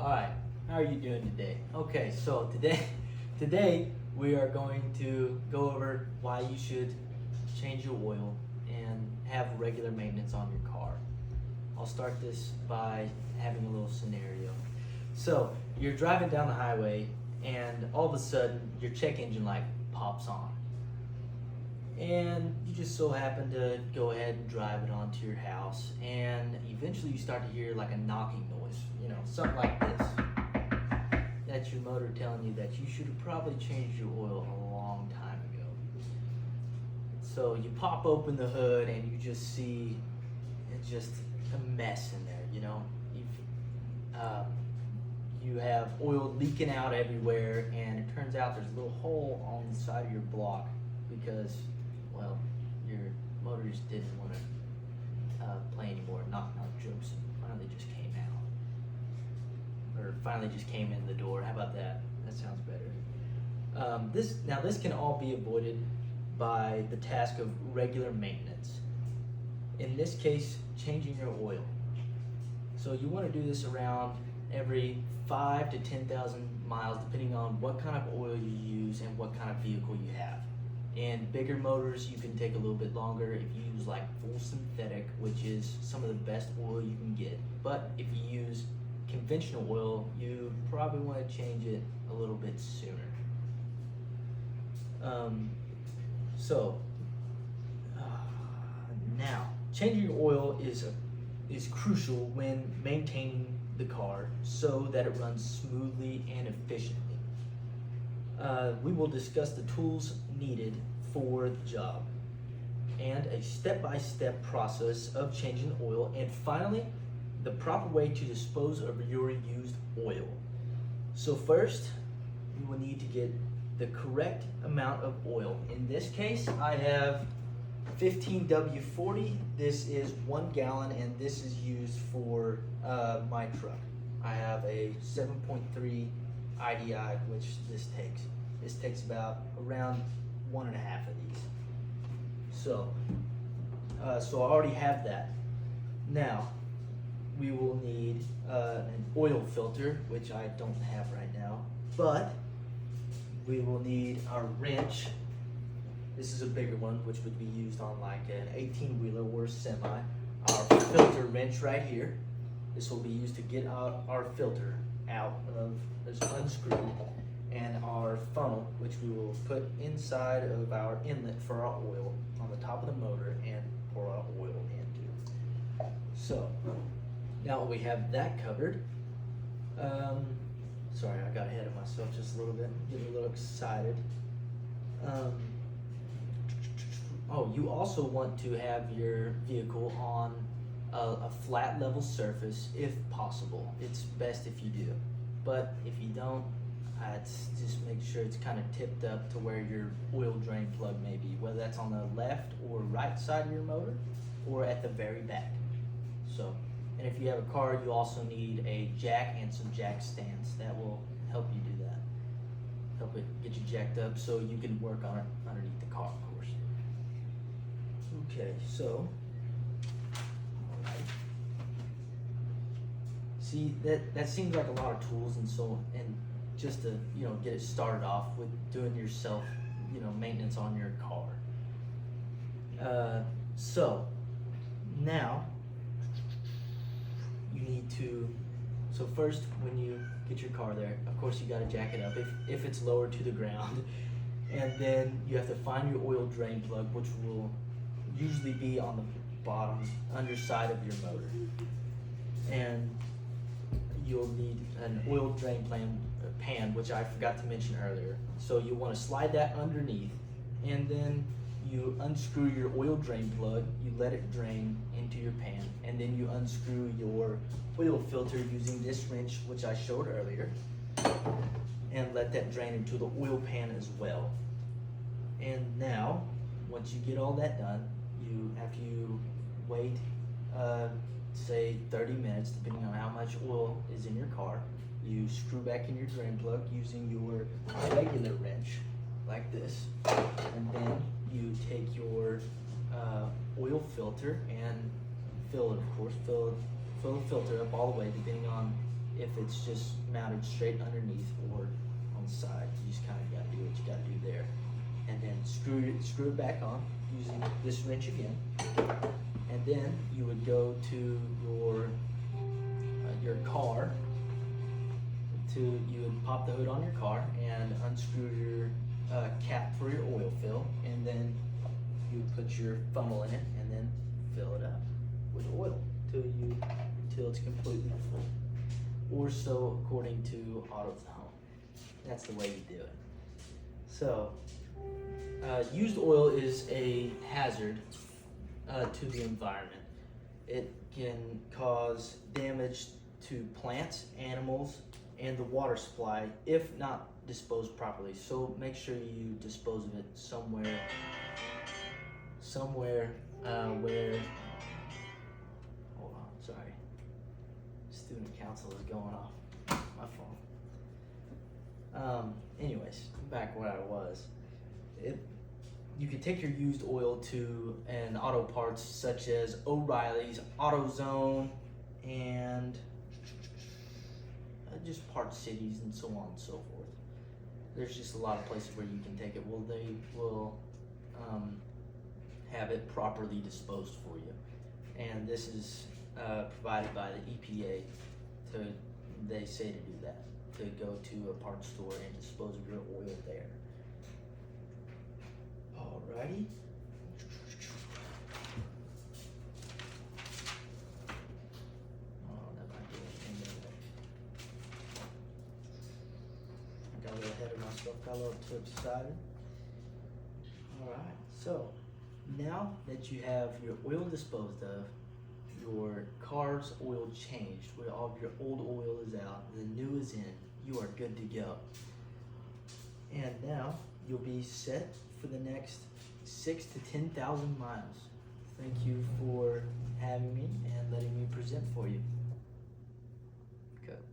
All right, how are you doing today? Okay, so today we are going to go over why you should change your oil and have regular maintenance on your car. I'll start this by having a little scenario. So you're driving down the highway and all of a sudden your check engine light pops on. And you just so happen to go ahead and drive it onto your house, and eventually you start to hear like a knocking noise, something like this. That's your motor telling you that you should have probably changed your oil a long time ago. So you pop open the hood and you just see it's just a mess in there, you have oil leaking out everywhere, and it turns out there's a little hole on the side of your block because, well, your motor just didn't want to play anymore. Knock knock jokes finally just came out, or finally just came in the door. How about that? That sounds better. This can all be avoided by the task of regular maintenance. In this case, changing your oil. So you want to do this around every 5 to 10,000 miles, depending on what kind of oil you use and what kind of vehicle you have. In bigger motors, you can take a little bit longer if you use like full synthetic, which is some of the best oil you can get. But if you use conventional oil, you probably want to change it a little bit sooner. Now, changing your oil is crucial when maintaining the car so that it runs smoothly and efficiently. We will discuss the tools needed for the job and a step-by-step process of changing oil, and finally, the proper way to dispose of your used oil. So first, you will need to get the correct amount of oil. In this case, I have 15W40. This is 1 gallon, and this is used for my truck. I have a 7.3 IDI, which this takes. This takes about around 1.5 of these. So I already have that. Now, we will need an oil filter, which I don't have right now, but we will need our wrench. This is a bigger one, which would be used on like an 18-wheeler or semi. Our filter wrench right here. This will be used to get our filter out of this unscrewed, and our funnel, which we will put inside of our inlet for our oil on the top of the motor and pour our oil into. So now that we have that covered, sorry, I got ahead of myself just a little bit, getting a little excited. You also want to have your vehicle on a flat level surface if possible. It's best if you do, but if you don't, just make sure it's kind of tipped up to where your oil drain plug may be, whether that's on the left or right side of your motor or at the very back. So, and if you have a car, you also need a jack and some jack stands. That will help you do that. Help it get you jacked up so you can work on it underneath the car, of course. Okay, so, all right. See, that seems like a lot of tools, and just to get it started off with doing yourself maintenance on your car. So now you need to. So first, when you get your car there, of course you got to jack it up if it's lower to the ground, and then you have to find your oil drain plug, which will usually be on the bottom underside of your motor, and you'll need an oil drain pan, which I forgot to mention earlier. So you want to slide that underneath, and then you unscrew your oil drain plug, you let it drain into your pan, and then you unscrew your oil filter using this wrench, which I showed earlier, and let that drain into the oil pan as well. And now, once you get all that done, after you wait, say 30 minutes, depending on how much oil is in your car, you screw back in your drain plug using your regular wrench, like this, and then you take your oil filter and fill it, of course, fill the filter up all the way, depending on if it's just mounted straight underneath or on the side. You just kind of got to do what you got to do there, and then screw it back on using this wrench again. And then you would go to your car. You would pop the hood on your car and unscrew your cap for your oil fill, and then you would put your funnel in it and then fill it up with oil till it's completely full, or so according to AutoZone. That's the way you do it. So used oil is a hazard to the environment. It can cause damage to plants, animals, and the water supply if not disposed properly. So make sure you dispose of it somewhere where, hold on, sorry, student council is going off my phone. Anyways, back where I was. You can take your used oil to an auto parts such as O'Reilly's, AutoZone, and just Parts Cities and so on and so forth. There's just a lot of places where you can take it. Well, they will have it properly disposed for you, and this is provided by the EPA. They say to do that, to go to a parts store and dispose of your oil there. Alrighty. Oh, that might be a thing there. Got a little ahead of myself, got a little too excited. Alright, so now that you have your oil disposed of, your car's oil changed, where all of your old oil is out, the new is in, you are good to go. And now you'll be set for the next 6,000 to 10,000 miles. Thank you for having